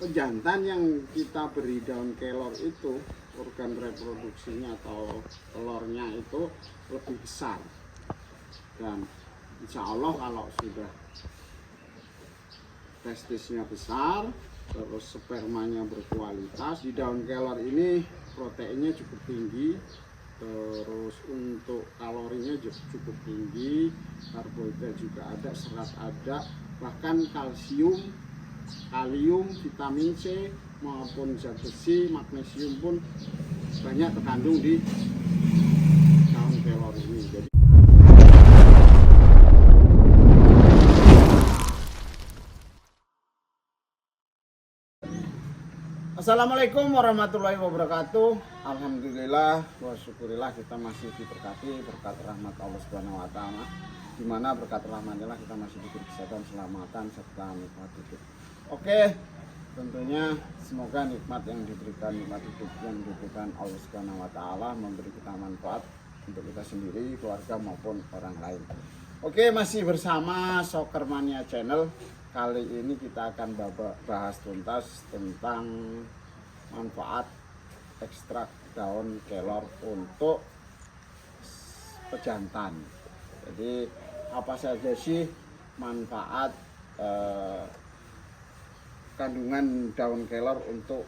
pejantan yang kita beri daun kelor itu, organ reproduksinya atau telurnya itu lebih besar. Dan insya Allah kalau sudah testisnya besar, terus spermanya berkualitas, di daun kelor ini proteinnya cukup tinggi, terus untuk kalorinya cukup tinggi, karbohidrat juga ada, serat ada, bahkan kalsium, kalium, vitamin C maupun zat besi, magnesium pun banyak terkandung di daun kelor ini. Jadi Assalamualaikum warahmatullahi wabarakatuh. Alhamdulillah wa syukurillah kita masih diberkati berkat rahmat Allah Subhanahu wa taala. Di mana berkat rahmatnya kita masih diberi kesehatan, keselamatan serta nikmat hidup. Oke, tentunya semoga nikmat yang diberikan, nikmat hidup yang diberikan Allah Subhanahu wa taala memberi kita manfaat untuk kita sendiri, keluarga maupun orang lain. Oke, masih bersama Soccer Mania Channel. Kali ini kita akan bahas tuntas tentang manfaat ekstrak daun kelor untuk pejantan. Jadi apa saja sih manfaat kandungan daun kelor untuk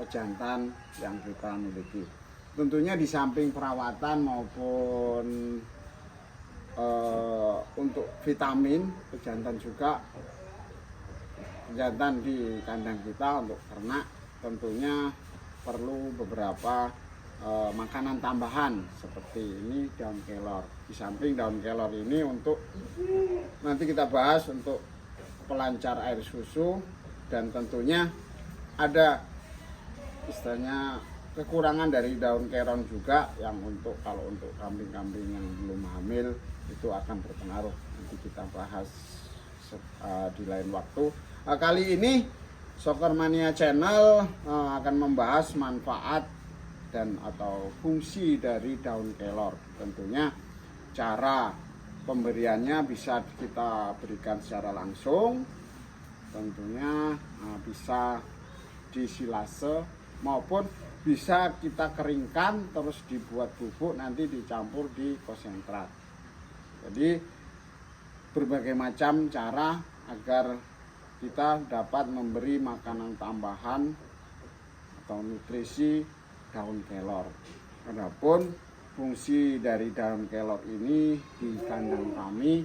pejantan yang kita miliki? Tentunya di samping perawatan maupun untuk vitamin, pejantan juga, pejantan di kandang kita untuk ternak tentunya perlu beberapa makanan tambahan seperti ini daun kelor. Di samping daun kelor ini untuk nanti kita bahas untuk pelancar air susu, dan tentunya ada istilahnya kekurangan dari daun kelor juga yang untuk kalau untuk kambing-kambing yang belum hamil itu akan berpengaruh. Nanti kita bahas di lain waktu. Kali ini Soccer Mania Channel akan membahas manfaat dan atau fungsi dari daun kelor. Tentunya cara pemberiannya bisa kita berikan secara langsung, tentunya bisa disilase maupun bisa kita keringkan terus dibuat bubuk nanti dicampur di konsentrat. Jadi berbagai macam cara agar kita dapat memberi makanan tambahan atau nutrisi daun kelor. Adapun fungsi dari daun kelor ini di kandang kami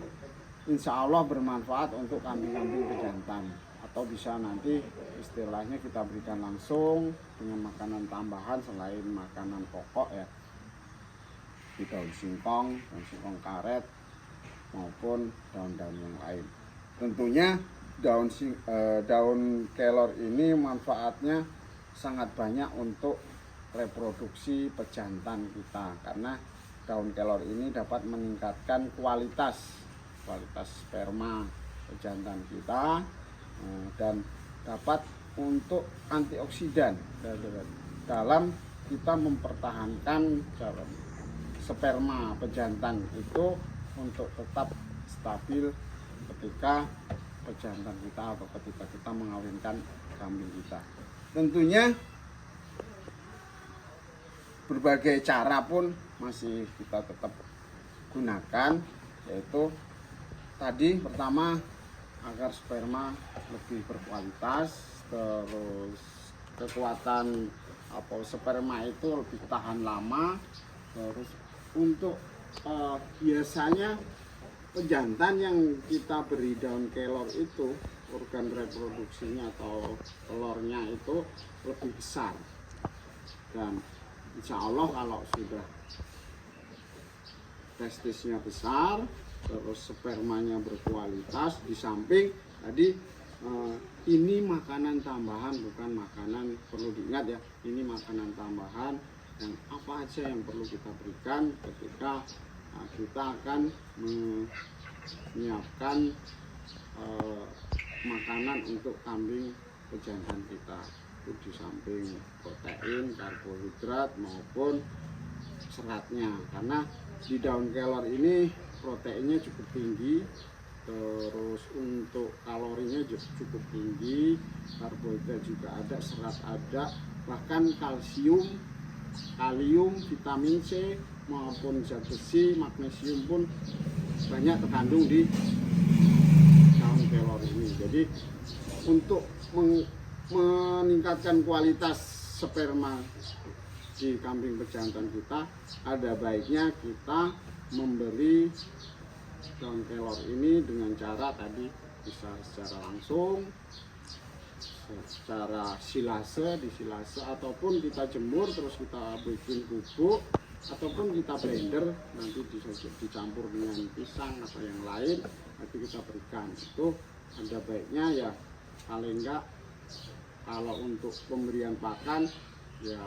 insya Allah bermanfaat untuk kambing-kambing pejantan, atau bisa nanti istilahnya kita berikan langsung dengan makanan tambahan selain makanan pokok ya, di daun singkong karet maupun daun-daun yang lain. Tentunya daun kelor ini manfaatnya sangat banyak untuk reproduksi pejantan kita, karena daun kelor ini dapat meningkatkan kualitas sperma pejantan kita dan dapat untuk antioksidan dalam kita mempertahankan sperma pejantan itu untuk tetap stabil ketika pejantan kita atau ketika kita mengawinkan kambing kita. Tentunya berbagai cara pun masih kita tetap gunakan, yaitu tadi pertama agar sperma lebih berkualitas, terus kekuatan sperma itu lebih tahan lama, terus untuk biasanya pejantan yang kita beri daun kelor itu organ reproduksinya atau telurnya itu lebih besar, dan insya Allah kalau sudah testisnya besar terus spermanya berkualitas, di samping tadi ini makanan tambahan, bukan makanan, perlu diingat ya, ini makanan tambahan. Dan apa aja yang perlu kita berikan ketika kita akan menyiapkan makanan untuk kambing pejantan kita. Itu di samping protein, karbohidrat maupun seratnya, karena di daun kelor ini proteinnya cukup tinggi, Terus untuk kalorinya juga cukup tinggi, karbohidrat juga ada, serat ada, bahkan kalsium, kalium, vitamin C maupun zat besi, magnesium pun banyak terkandung di daun kelor ini. Jadi untuk meningkatkan kualitas sperma di kambing pejantan kita, ada baiknya kita memberi daun kelor ini dengan cara tadi bisa secara langsung, secara disilase ataupun kita jemur terus kita bikin bubuk, ataupun kita blender nanti dicampur dengan pisang atau yang lain nanti kita berikan. Itu ada baiknya ya, paling enggak kalau untuk pemberian pakan ya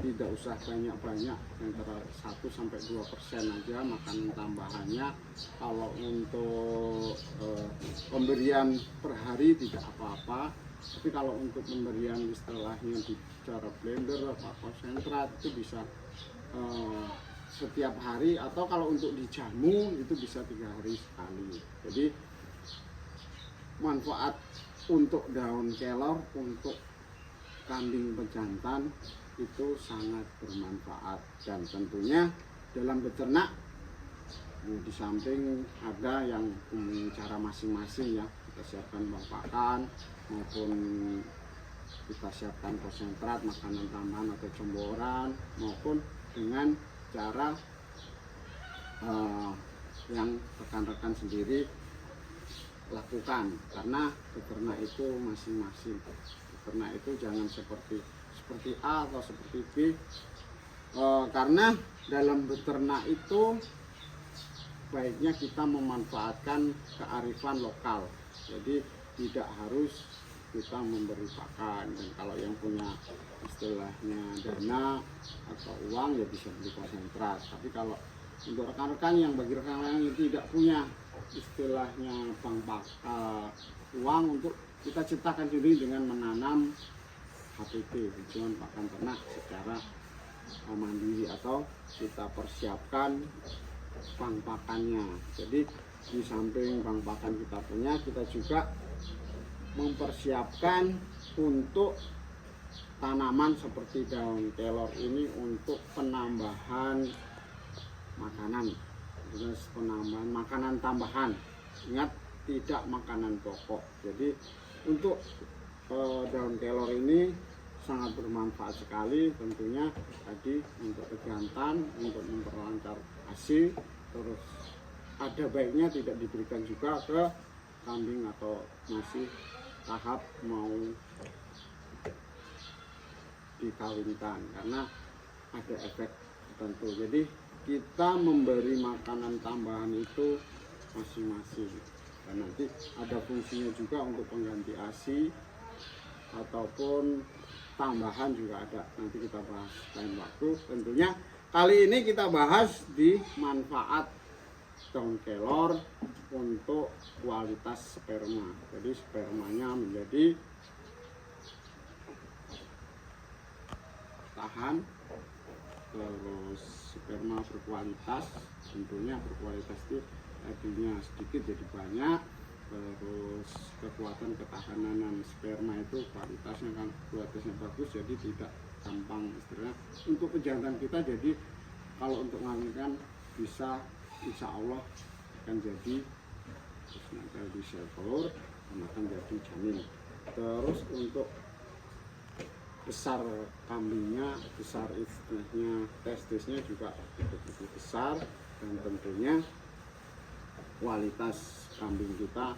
tidak usah banyak-banyak, antara 1-2% aja makanan tambahannya. Kalau untuk pemberian per hari tidak apa-apa, tapi kalau untuk pemberian istilahnya di cara blender atau konsentrat itu bisa setiap hari, atau kalau untuk dijamu itu bisa 3 hari sekali. Jadi manfaat untuk daun kelor untuk kambing pejantan itu sangat bermanfaat. Dan tentunya dalam beternak di samping ada yang cara masing-masing ya, kita siapkan bang pakan maupun kita siapkan konsentrat, makanan tambahan atau cemboran, maupun dengan cara yang rekan-rekan sendiri lakukan. Karena beternak itu masing-masing, beternak itu jangan seperti A atau seperti B, karena dalam beternak itu baiknya kita memanfaatkan kearifan lokal. Jadi tidak harus kita memberi pakan, dan kalau yang punya istilahnya dana atau uang ya bisa beli konsentrat. Tapi kalau untuk rekan-rekan yang tidak punya istilahnya uang untuk kita ciptakan diri dengan menanam HPP, tujuan pakan ternak secara mandiri, atau kita persiapkan bank pakannya. Jadi di samping bank pakan kita punya, kita juga mempersiapkan untuk tanaman seperti daun kelor ini untuk penambahan makanan, terus penambahan makanan tambahan. Ingat, tidak makanan pokok. Jadi untuk daun kelor ini sangat bermanfaat sekali, tentunya tadi untuk pejantan, untuk memperlancar ASI. Terus ada baiknya tidak diberikan juga ke kambing atau masih tahap mau dikawinkan, karena ada efek tertentu. Jadi kita memberi makanan tambahan itu masing-masing, dan nanti ada fungsinya juga untuk pengganti ASI ataupun tambahan juga ada, nanti kita bahas lain waktu. Tentunya kali ini kita bahas di manfaat daun kelor untuk kualitas sperma. Jadi spermanya menjadi tahan, terus sperma berkualitas. Tentunya berkualitas itu tadinya sedikit jadi banyak, terus kekuatan ketahanan sperma itu kualitasnya bagus, jadi tidak gampang istilahnya untuk pejantan kita. Jadi kalau untuk ngawinkan bisa, insya Allah akan jadi, terus nanti bisa telur akan jadi janin. Terus untuk besar kambingnya, besar istilahnya testisnya juga begitu besar, dan tentunya kualitas kambing kita.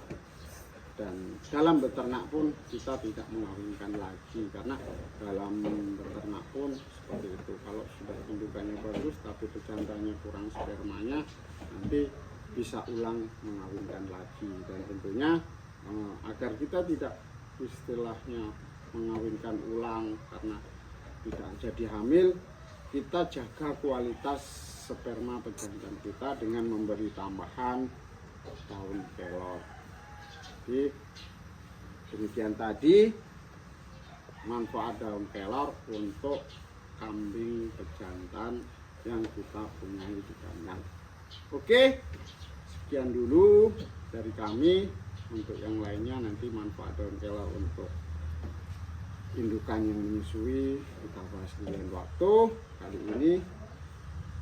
Dan dalam beternak pun kita tidak mengawinkan lagi, karena dalam beternak pun seperti itu. Kalau sudah indukannya bagus tapi pejantannya kurang spermanya, nanti bisa ulang mengawinkan lagi. Dan tentunya agar kita tidak istilahnya mengawinkan ulang karena tidak jadi hamil, kita jaga kualitas sperma pejantan kita dengan memberi tambahan daun kelor. Jadi demikian tadi manfaat daun kelor untuk kambing pejantan yang kita punyai di kandang. Oke, sekian dulu. dari kami. Untuk yang lainnya nanti manfaat daun kelor untuk indukan yang menyusui kita bahas di lain waktu. Kali ini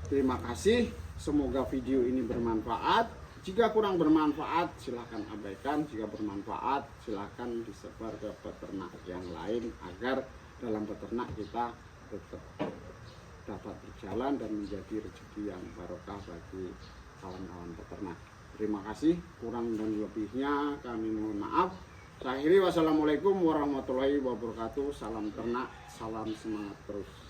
terima kasih, semoga video ini bermanfaat. Jika kurang bermanfaat silahkan abaikan, jika bermanfaat silahkan disebar ke peternak yang lain agar dalam peternak kita tetap dapat berjalan dan menjadi rezeki yang barokah bagi kawan-kawan peternak. Terima kasih, kurang dan lebihnya kami mohon maaf. Saya akhiri, wassalamualaikum warahmatullahi wabarakatuh. Salam ternak, salam semangat terus.